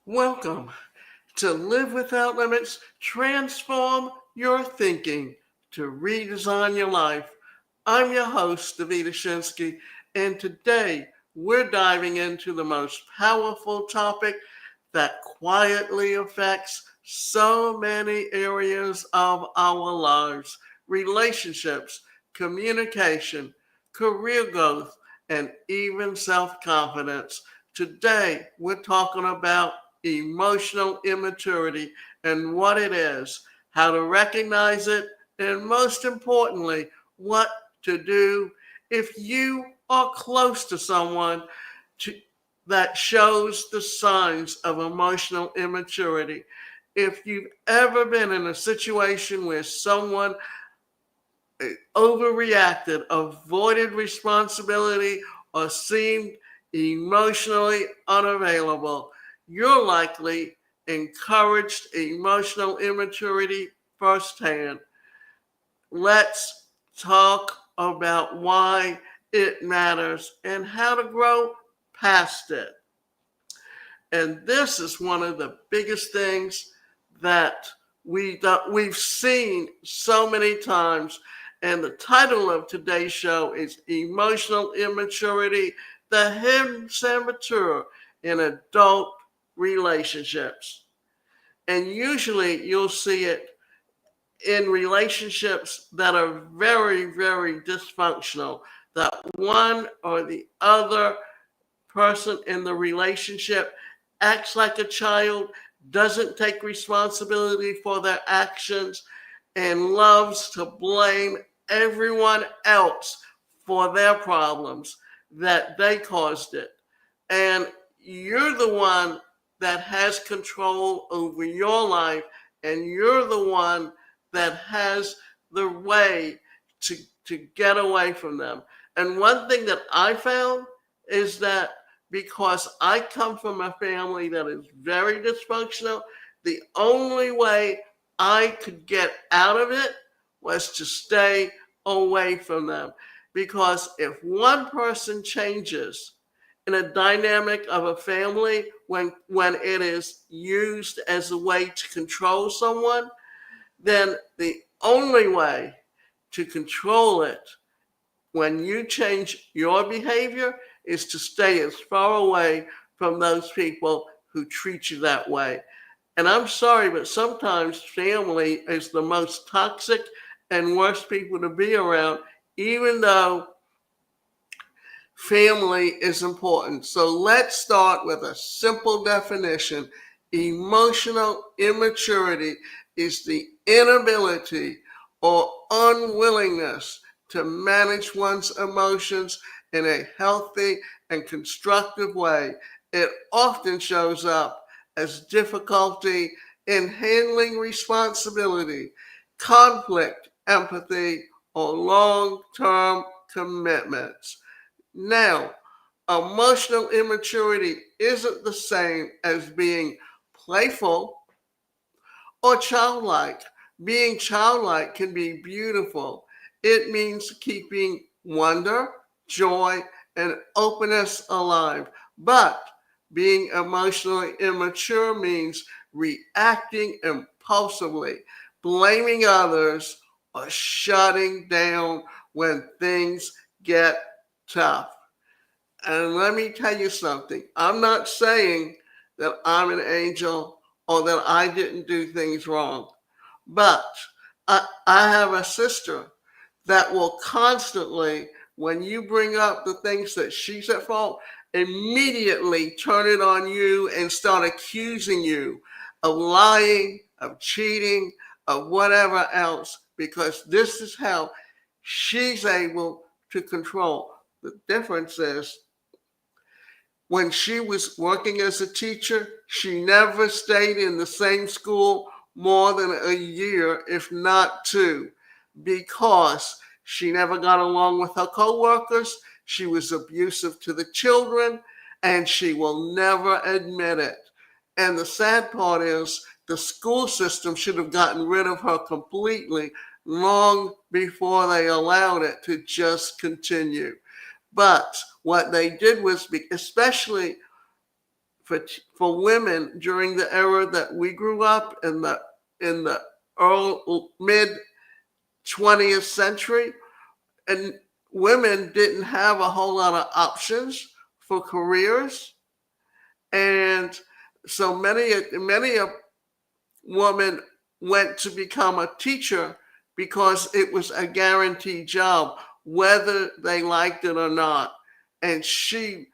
Welcome to Live Without Limits, transform your thinking to redesign your life. I'm your host, Davida Shensky, and today we're diving into the most powerful topic that quietly affects so many areas of our lives: relationships, communication, career growth, and even self confidence. Today, we're talking about emotional immaturity and what it is, how to recognize it, and most importantly, what to do if you are close to someone to, that shows the signs of emotional immaturity. If you've ever been in a situation where someone overreacted, avoided responsibility, or seemed emotionally unavailable, you're likely encouraged emotional immaturity firsthand. Let's talk about why it matters and how to grow past it. And this is one of the biggest things that we've seen so many times. And the title of today's show is Emotional Immaturity, the Hidden Saboteur in Adult Relationships. And usually you'll see it in relationships that are very, very dysfunctional, that one or the other person in the relationship acts like a child, doesn't take responsibility for their actions, and loves to blame everyone else for their problems, that they caused it. And you're the one that has control over your life, and you're the one that has the way to get away from them. And one thing that I found is that because I come from a family that is very dysfunctional, the only way I could get out of it was to stay away from them. Because if one person changes in a dynamic of a family, when it is used as a way to control someone, then the only way to control it when you change your behavior is to stay as far away from those people who treat you that way. And I'm sorry, but sometimes family is the most toxic and worst people to be around, even though family is important. So let's start with a simple definition. Emotional immaturity is the inability or unwillingness to manage one's emotions in a healthy and constructive way. It often shows up as difficulty in handling responsibility, conflict, empathy, or long-term commitments. Now, emotional immaturity isn't the same as being playful or childlike. Being childlike can be beautiful. It means keeping wonder, joy, and openness alive. But being emotionally immature means reacting impulsively, blaming others, or shutting down when things get tough. And let me tell you something. I'm not saying that I'm an angel or that I didn't do things wrong. But I have a sister that will constantly, when you bring up the things that she's at fault, immediately turn it on you and start accusing you of lying, of cheating, of whatever else, because this is how she's able to control. The difference is when she was working as a teacher, she never stayed in the same school more than a year, if not two, because she never got along with her coworkers. She was abusive to the children, and she will never admit it. And the sad part is the school system should have gotten rid of her completely long before they allowed it to just continue. But what they did was, especially for women during the era that we grew up in the early mid 20th century, and women didn't have a whole lot of options for careers, and so many a woman went to become a teacher because it was a guaranteed job, whether they liked it or not. And she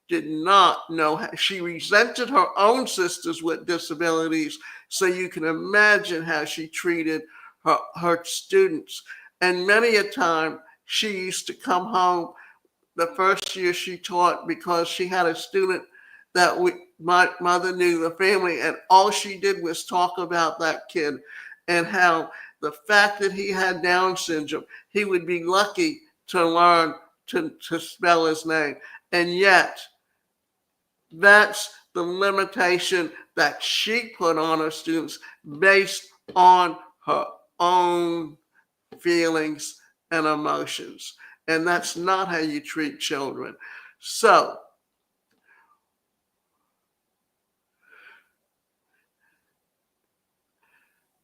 did not know how, she resented her own sisters with disabilities. So you can imagine how she treated her students. And many a time she used to come home the first year she taught because she had a student that my mother knew the family, and all she did was talk about that kid and how the fact that he had Down syndrome, he would be lucky to learn to spell his name. And yet, that's the limitation that she put on her students based on her own feelings and emotions. And that's not how you treat children. So,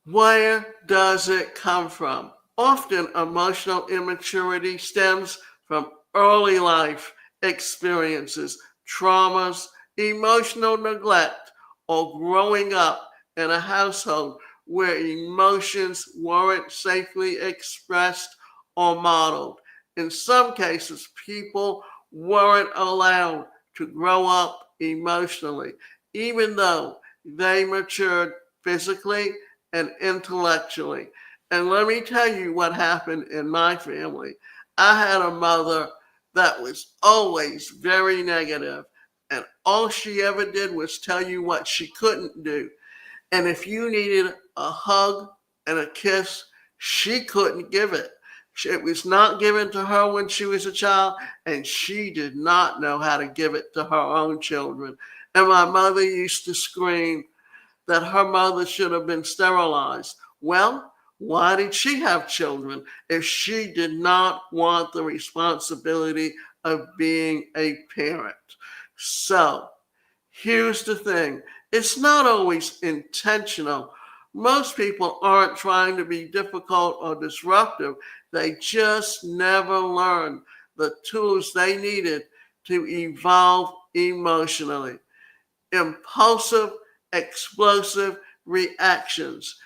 where does it come from? Often emotional immaturity stems from early life experiences, traumas, emotional neglect, or growing up in a household where emotions weren't safely expressed or modeled. In some cases, people weren't allowed to grow up emotionally, even though they matured physically and intellectually. And let me tell you what happened in my family. I had a mother that was always very negative, and all she ever did was tell you what she couldn't do. And if you needed a hug and a kiss, she couldn't give it. It was not given to her when she was a child, and she did not know how to give it to her own children. And my mother used to scream that her mother should have been sterilized. Well, why did she have children if she did not want the responsibility of being a parent? So, here's the thing, it's not always intentional. Most people aren't trying to be difficult or disruptive. They just never learned the tools they needed to evolve emotionally. Impulsive, explosive reactions.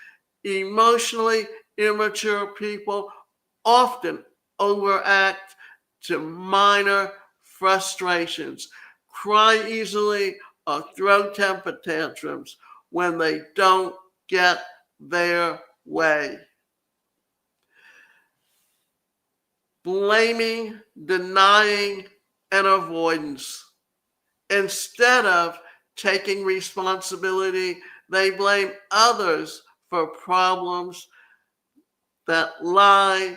Emotionally immature people often overact to minor frustrations, cry easily, or throw temper tantrums when they don't get their way. Blaming, denying, and avoidance. Instead of taking responsibility, they blame others for problems that lie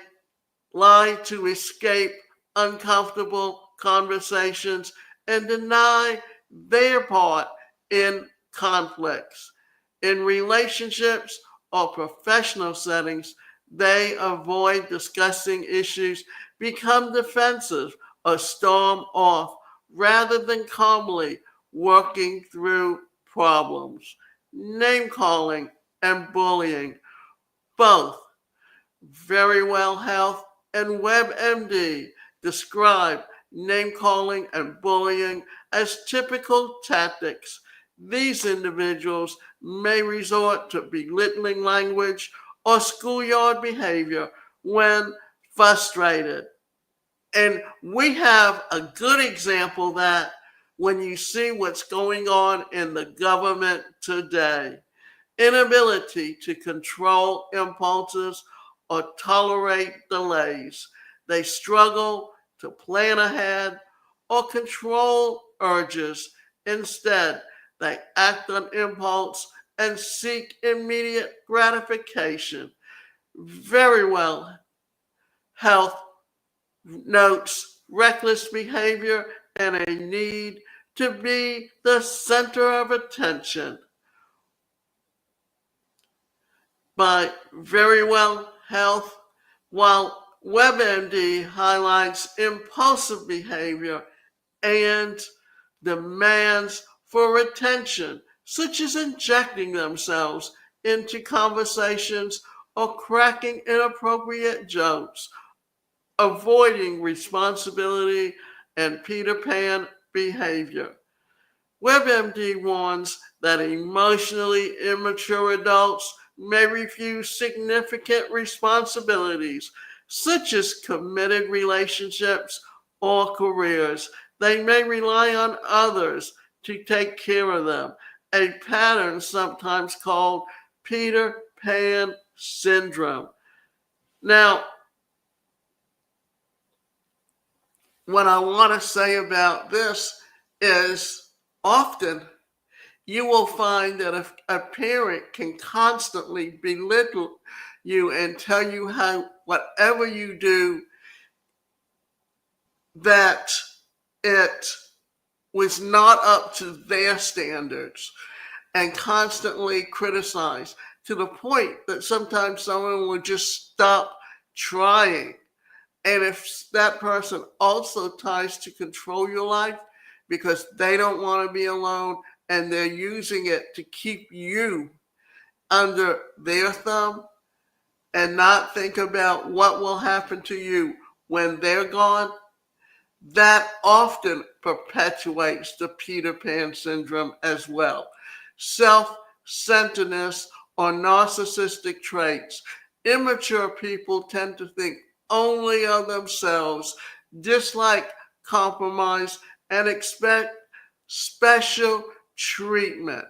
to escape uncomfortable conversations and deny their part in conflicts. In relationships or professional settings, they avoid discussing issues, become defensive, or storm off rather than calmly working through problems. Name calling and bullying, both Very Well Health and WebMD describe name calling and bullying as typical tactics. These individuals may resort to belittling language or schoolyard behavior when frustrated. And we have a good example of that when you see what's going on in the government today. Inability to control impulses or tolerate delays. They struggle to plan ahead or control urges. Instead, they act on impulse and seek immediate gratification. Very Well Health notes reckless behavior and a need to be the center of attention. By Very Well Health, while WebMD highlights impulsive behavior and demands for attention, such as injecting themselves into conversations or cracking inappropriate jokes, avoiding responsibility, and Peter Pan behavior. WebMD warns that emotionally immature adults may refuse significant responsibilities, such as committed relationships or careers. They may rely on others to take care of them, a pattern sometimes called Peter Pan syndrome. Now, what I want to say about this is often you will find that if a parent can constantly belittle you and tell you how whatever you do, that it was not up to their standards, and constantly criticize to the point that sometimes someone will just stop trying. And if that person also tries to control your life because they don't want to be alone and they're using it to keep you under their thumb and not think about what will happen to you when they're gone, that often perpetuates the Peter Pan syndrome as well. Self-centeredness or narcissistic traits. Immature people tend to think only of themselves, dislike compromise, and expect special treatment.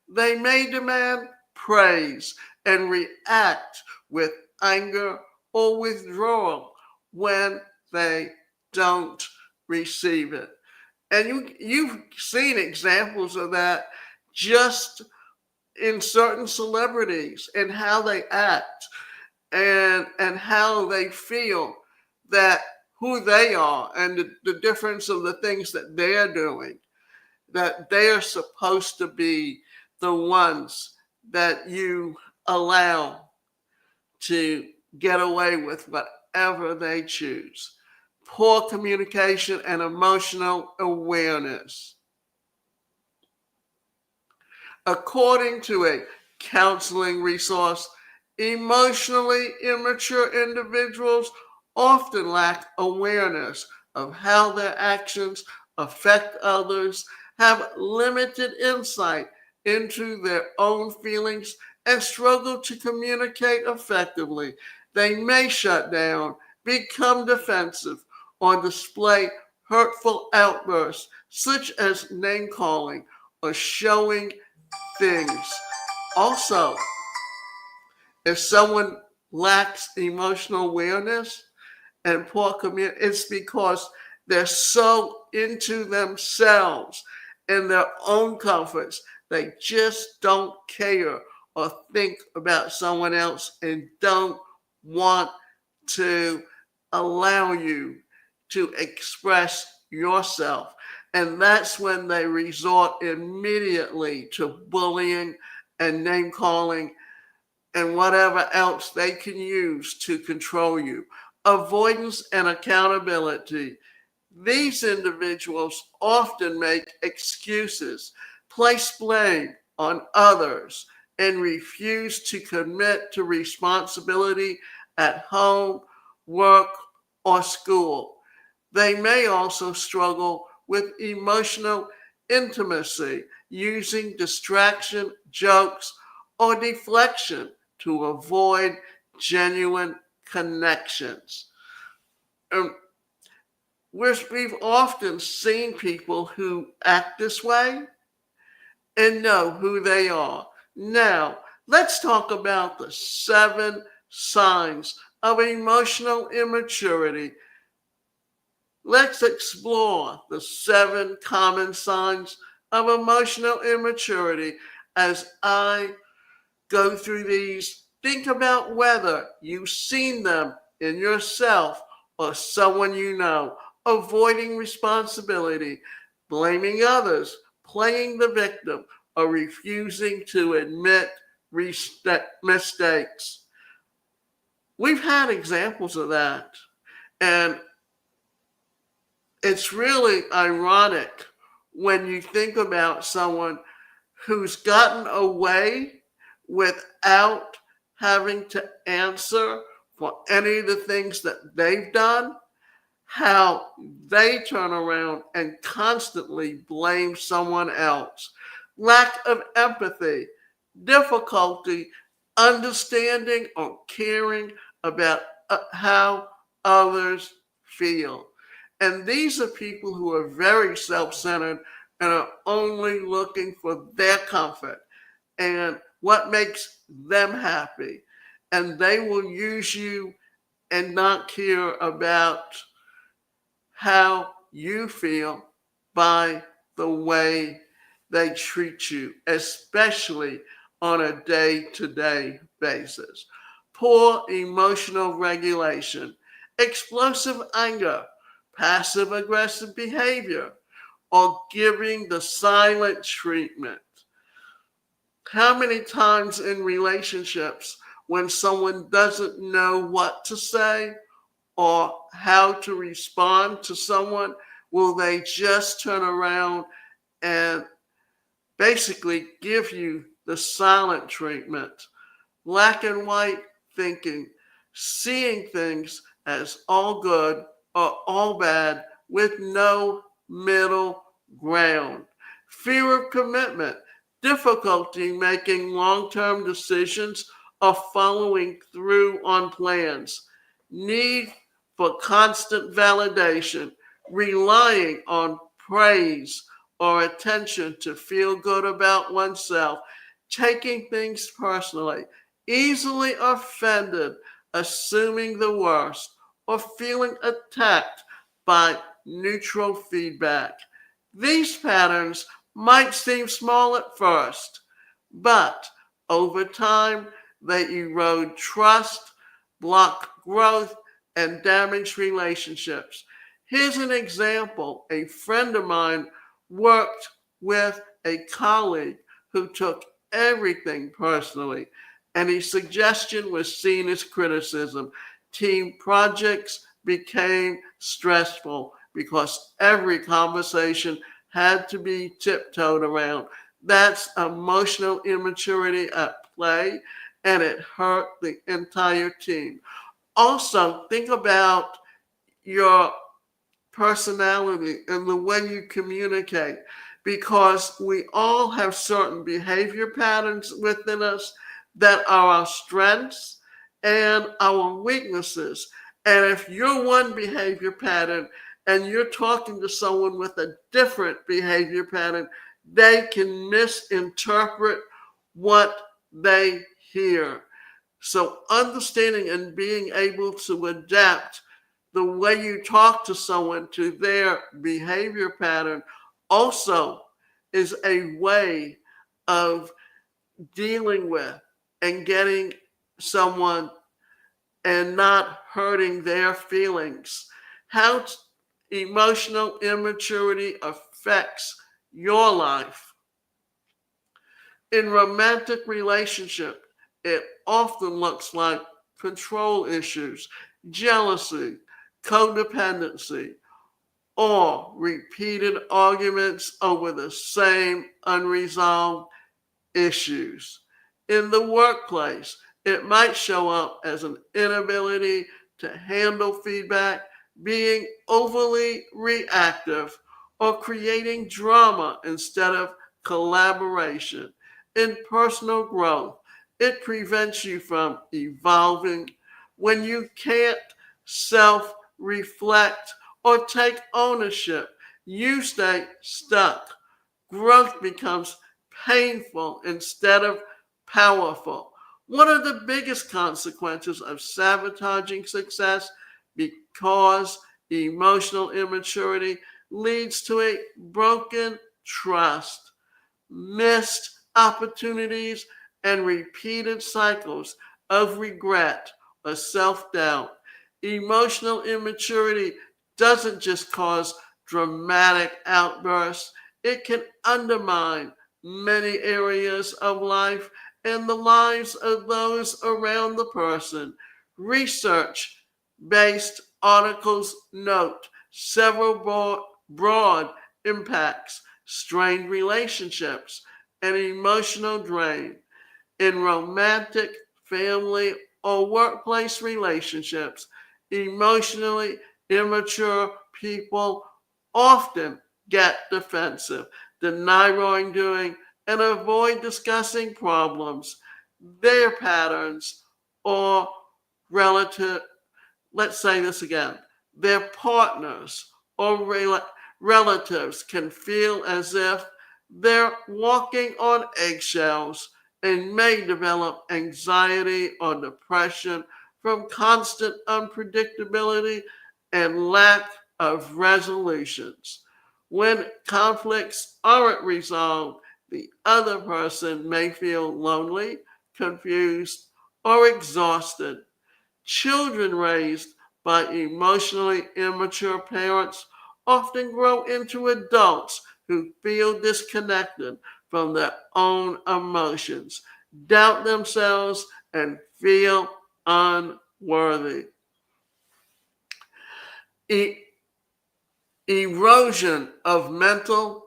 They may demand praise and react with anger or withdrawal when they don't receive it. And you've seen examples of that just in certain celebrities and how they act and how they feel that who they are and the difference of the things that they're doing, that they are supposed to be the ones that you allow to get away with whatever they choose. Poor communication and emotional awareness. According to a counseling resource, emotionally immature individuals often lack awareness of how their actions affect others, have limited insight into their own feelings, and struggle to communicate effectively. They may shut down, become defensive, or display hurtful outbursts, such as name calling or showing things. Also, if someone lacks emotional awareness and poor community, it's because they're so into themselves and their own comforts. They just don't care or think about someone else and don't want to allow you to express yourself. And that's when they resort immediately to bullying and name calling and whatever else they can use to control you. Avoidance and accountability. These individuals often make excuses, place blame on others, and refuse to commit to responsibility at home, work, or school. They may also struggle with emotional intimacy, using distraction, jokes, or deflection to avoid genuine connections. We've often seen people who act this way and know who they are. Now, let's talk about the 7 signs of emotional immaturity. Let's explore the 7 common signs of emotional immaturity as I go through these. Think about whether you've seen them in yourself or someone you know. Avoiding responsibility, blaming others, playing the victim, or refusing to admit mistakes. We've had examples of that. And it's really ironic when you think about someone who's gotten away without having to answer for any of the things that they've done, how they turn around and constantly blame someone else. Lack of empathy, difficulty understanding or caring about how others feel. And these are people who are very self centered and are only looking for their comfort and what makes them happy. And they will use you and not care about how you feel by the way they treat you, especially on a day to day basis. Poor emotional regulation, explosive anger, passive aggressive behavior, or giving the silent treatment. How many times in relationships when someone doesn't know what to say or how to respond to someone, will they just turn around and basically give you the silent treatment? Black and white thinking, seeing things as all good or all bad with no middle ground. Fear of commitment, difficulty making long term decisions or following through on plans, need for constant validation, relying on praise or attention to feel good about oneself, taking things personally, easily offended, assuming the worst, or feeling attacked by neutral feedback. These patterns might seem small at first, but over time they erode trust, block growth, and damage relationships. Here's an example. A friend of mine worked with a colleague who took everything personally, and his suggestion was seen as criticism. Team projects became stressful because every conversation had to be tiptoed around. That's emotional immaturity at play, and it hurt the entire team. Also, think about your personality and the way you communicate, because we all have certain behavior patterns within us that are our strengths and our weaknesses. And if you're one behavior pattern and you're talking to someone with a different behavior pattern, they can misinterpret what they hear. So understanding and being able to adapt the way you talk to someone to their behavior pattern also is a way of dealing with and getting someone and not hurting their feelings. How emotional immaturity affects your life. In romantic relationship, it often looks like control issues, jealousy, codependency, or repeated arguments over the same unresolved issues. In the workplace, it might show up as an inability to handle feedback, being overly reactive, or creating drama instead of collaboration. In personal growth, it prevents you from evolving when you can't self reflect or take ownership. You stay stuck. Growth becomes painful instead of powerful. One of the biggest consequences of sabotaging success, because emotional immaturity leads to a broken trust, missed opportunities, and repeated cycles of regret or self doubt. Emotional immaturity doesn't just cause dramatic outbursts, it can undermine many areas of life and the lives of those around the person. Research based articles note several broad impacts. strained relationships, and emotional drain. In romantic, family, or workplace relationships, emotionally immature people often get defensive, deny wrongdoing, and avoid discussing problems, their patterns, or relative. Let's say this again. Their partners or relatives can feel as if they're walking on eggshells and may develop anxiety or depression from constant unpredictability and lack of resolutions. When conflicts aren't resolved, the other person may feel lonely, confused, or exhausted. Children raised by emotionally immature parents often grow into adults who feel disconnected from their own emotions, doubt themselves, and feel unworthy. E- Erosion of mental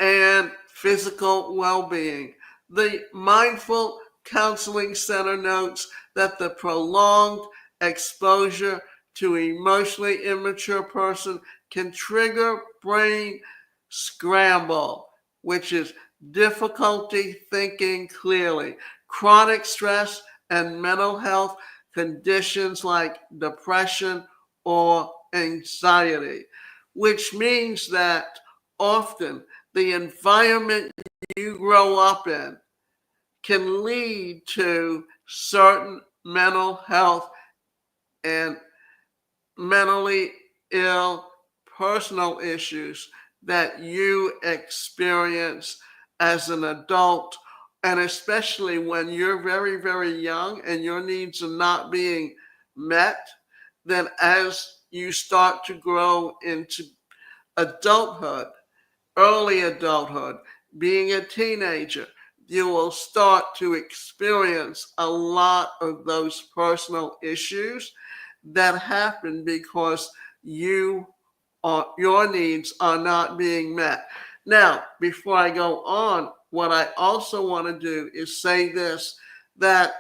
and physical well being. The Mindful Counseling Center notes that the prolonged exposure to emotionally immature person can trigger brain scramble, which is difficulty thinking clearly, chronic stress, and mental health conditions like depression or anxiety, which means that often the environment you grow up in can lead to certain mental health and mentally ill personal issues that you experience as an adult, and especially when you're very, very young and your needs are not being met, then as you start to grow into adulthood, early adulthood, being a teenager, you will start to experience a lot of those personal issues that happen because your needs are not being met. Now, before I go on, what I also want to do is say this, that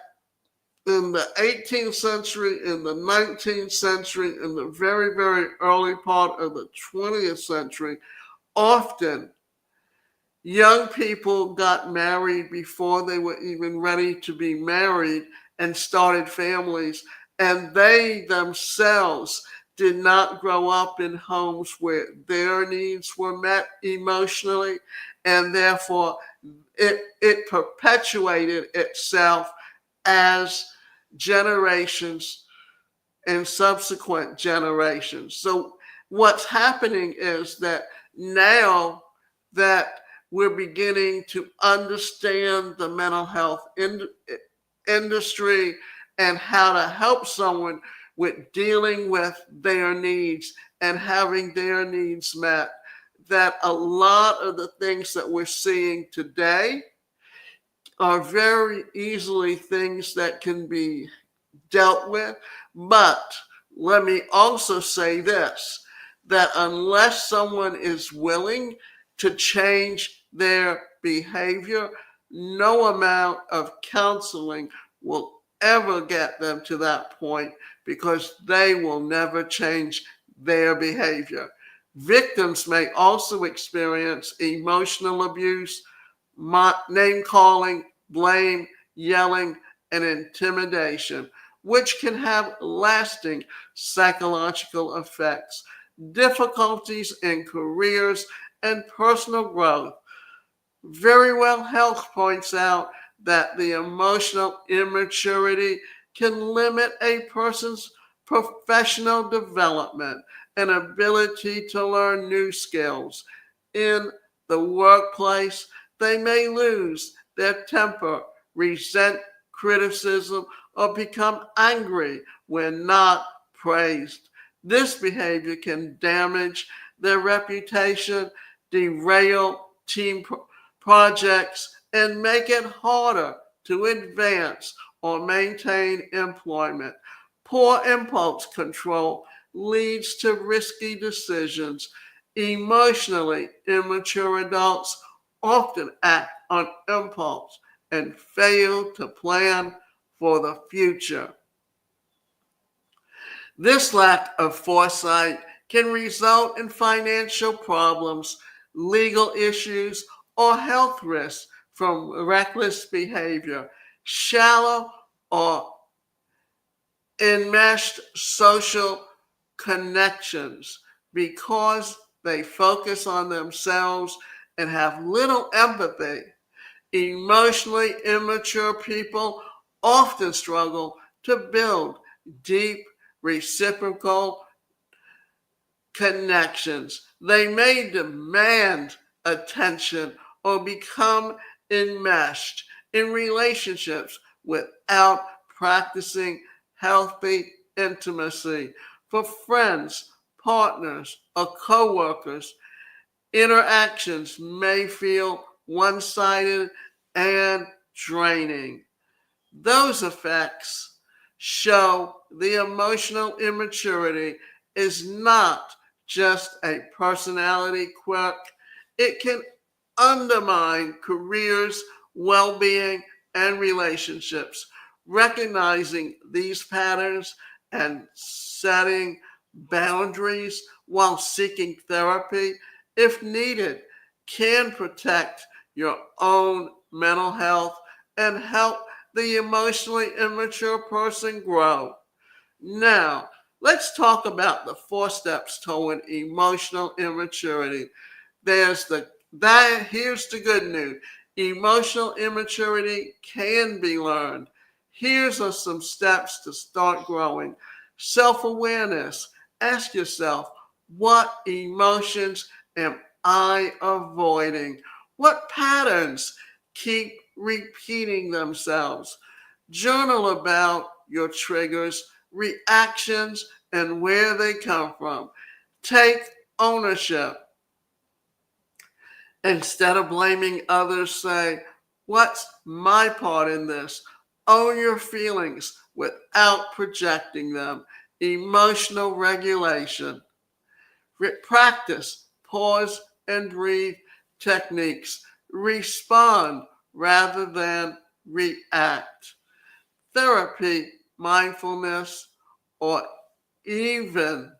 in the 18th century, in the 19th century, in the very, very early part of the 20th century, often young people got married before they were even ready to be married and started families, and they themselves did not grow up in homes where their needs were met emotionally, and therefore it perpetuated itself as generations and subsequent generations. So what's happening is that now that we're beginning to understand the mental health industry and how to help someone with dealing with their needs and having their needs met, that a lot of the things that we're seeing today are very easily things that can be dealt with. But let me also say this, that unless someone is willing to change their behavior, no amount of counseling will ever get them to that point, because they will never change their behavior. Victims may also experience emotional abuse, name calling, blame, yelling, and intimidation, which can have lasting psychological effects, difficulties in careers, and personal growth. Very Well Health points out that the emotional immaturity can limit a person's professional development and ability to learn new skills. In the workplace, they may lose their temper, resent criticism, or become angry when not praised. This behavior can damage their reputation, derail team projects, and make it harder to advance or maintain employment. Poor impulse control leads to risky decisions Emotionally immature adults often act on impulse and fail to plan for the future. This lack of foresight can result in financial problems, legal issues, or health risks from reckless behavior. Shallow or enmeshed social connections because they focus on themselves and have little empathy. Emotionally immature people often struggle to build deep reciprocal connections. They may demand attention or become enmeshed in relationships without practicing healthy intimacy. For friends, partners, or coworkers, interactions may feel one-sided and draining. Those effects show the emotional immaturity is not just a personality quirk. It can undermine careers, well-being, and relationships. Recognizing these patterns and setting boundaries while seeking therapy, if needed, can protect your own mental health and help the emotionally immature person grow. Now, let's talk about the 4 steps toward emotional immaturity. Here's the good news. Emotional immaturity can be learned. Here's some steps to start growing. Self-awareness. Ask yourself, what emotions am I avoiding? What patterns keep repeating themselves? Journal about your triggers, reactions, and where they come from. Take ownership. Instead of blaming others, say, what's my part in this? Own your feelings without projecting them. Emotional regulation. Practice pause and breathe techniques. Respond rather than react. Therapy, mindfulness, or even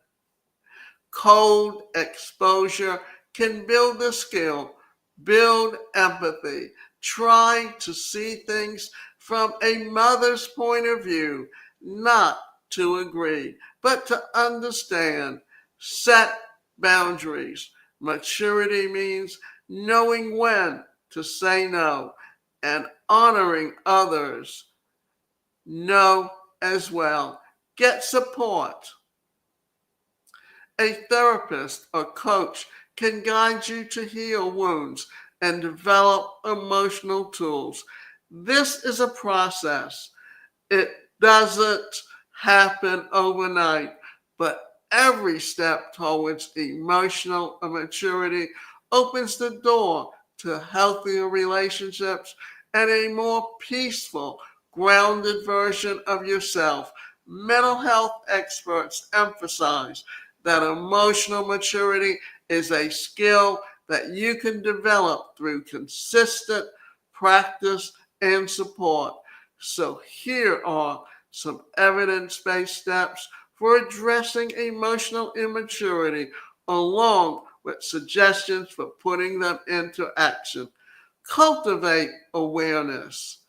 cold exposure can build the skill, build empathy, try to see things from a mother's point of view, not to agree, but to understand, set boundaries. Maturity means knowing when to say no and honoring others. No as well. Get support. A therapist or coach can guide you to heal wounds and develop emotional tools. This is a process. It doesn't happen overnight, but every step towards emotional maturity opens the door to healthier relationships and a more peaceful, grounded version of yourself. Mental health experts emphasize that emotional maturity is a skill that you can develop through consistent practice and support. So here are some evidence-based steps for addressing emotional immaturity, along with suggestions for putting them into action. Cultivate awareness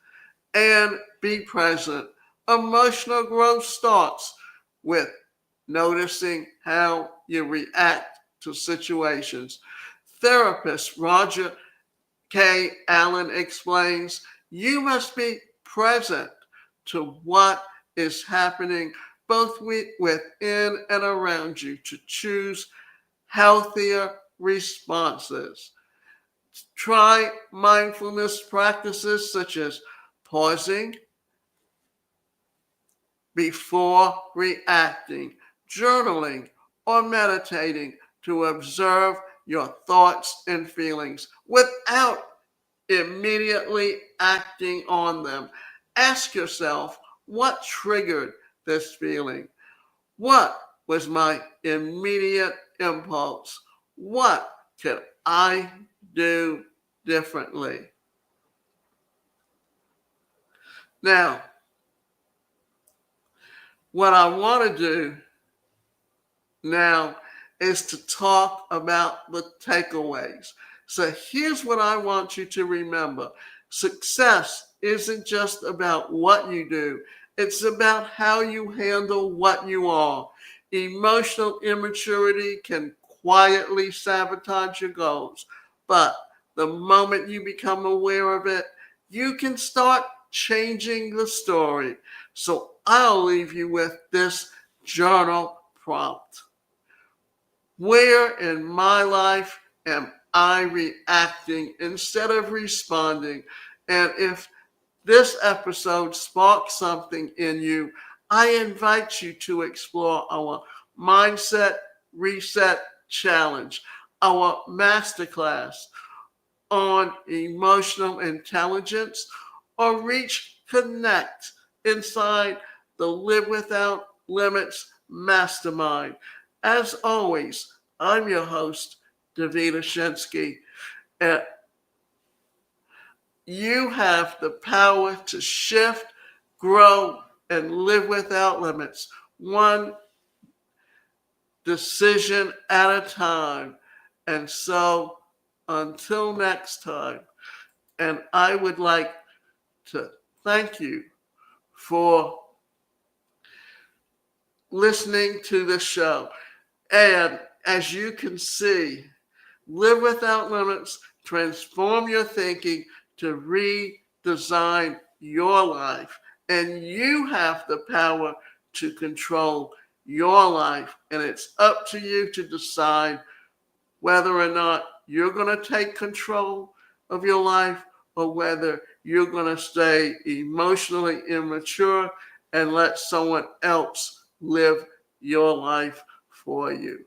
and be present. Emotional growth starts with noticing how you react to situations. Therapist Roger K. Allen explains, you must be present to what is happening both within and around you to choose healthier responses. Try mindfulness practices such as pausing before reacting, journaling, or meditating to observe your thoughts and feelings without immediately acting on them. Ask yourself, what triggered this feeling? What was my immediate impulse? What can I do differently? Now, what I want to do now is to talk about the takeaways. So here's what I want you to remember. Success isn't just about what you do. It's about how you handle what you are. Emotional immaturity can quietly sabotage your goals, but the moment you become aware of it, you can start changing the story. So I'll leave you with this journal prompt. Where in my life am I reacting instead of responding? And if this episode sparks something in you, I invite you to explore our Mindset Reset Challenge, our masterclass on emotional intelligence, or reach Connect inside the Live Without Limits Mastermind. As always, I'm your host, Davida Shensky, and you have the power to shift, grow, and live without limits, one decision at a time. And so, until next time, and I would like to thank you for listening to the show. And as you can see, Live Without Limits, transform your thinking to redesign your life. And you have the power to control your life. And it's up to you to decide whether or not you're going to take control of your life or whether you're going to stay emotionally immature and let someone else live your life for you.